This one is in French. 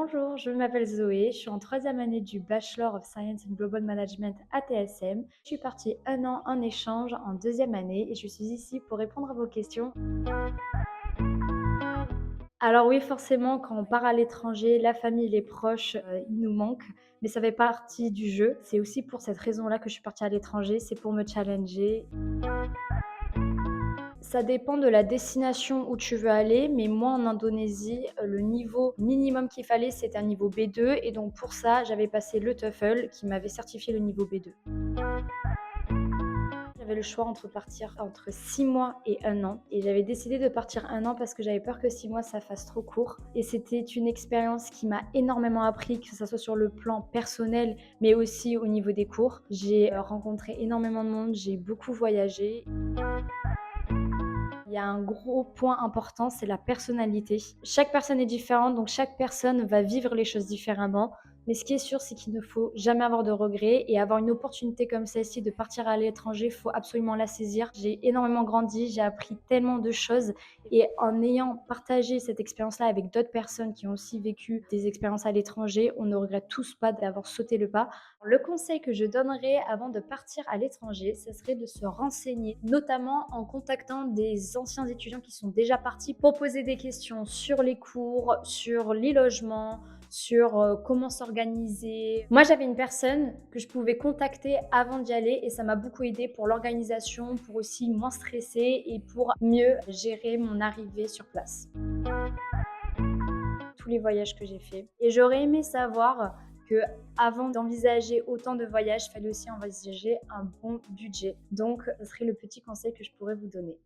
Bonjour, je m'appelle Zoé, je suis en troisième année du Bachelor of Science in Global Management à TSM. Je suis partie un an en échange en deuxième année et je suis ici pour répondre à vos questions. Alors oui, forcément, quand on part à l'étranger, la famille, les proches, ils nous manquent, mais ça fait partie du jeu. C'est aussi pour cette raison-là que je suis partie à l'étranger, c'est pour me challenger. Ça dépend de la destination où tu veux aller, mais moi en Indonésie, le niveau minimum qu'il fallait, c'était un niveau B2 et donc pour ça, j'avais passé le TOEFL qui m'avait certifié le niveau B2. J'avais le choix entre partir entre 6 mois et un an et j'avais décidé de partir un an parce que j'avais peur que 6 mois ça fasse trop court et c'était une expérience qui m'a énormément appris, que ça soit sur le plan personnel, mais aussi au niveau des cours. J'ai rencontré énormément de monde, j'ai beaucoup voyagé. Il y a un gros point important, c'est la personnalité. Chaque personne est différente, donc chaque personne va vivre les choses différemment. Mais ce qui est sûr, c'est qu'il ne faut jamais avoir de regrets et avoir une opportunité comme celle-ci de partir à l'étranger, il faut absolument la saisir. J'ai énormément grandi, j'ai appris tellement de choses et en ayant partagé cette expérience-là avec d'autres personnes qui ont aussi vécu des expériences à l'étranger, on ne regrette tous pas d'avoir sauté le pas. Le conseil que je donnerais avant de partir à l'étranger, ce serait de se renseigner, notamment en contactant des anciens étudiants qui sont déjà partis pour poser des questions sur les cours, sur les logements, sur comment s'organiser. Moi, j'avais une personne que je pouvais contacter avant d'y aller et ça m'a beaucoup aidé pour l'organisation, pour aussi moins stresser et pour mieux gérer mon arrivée sur place. Tous les voyages que j'ai faits. Et j'aurais aimé savoir que avant d'envisager autant de voyages, il fallait aussi envisager un bon budget. Donc, ce serait le petit conseil que je pourrais vous donner.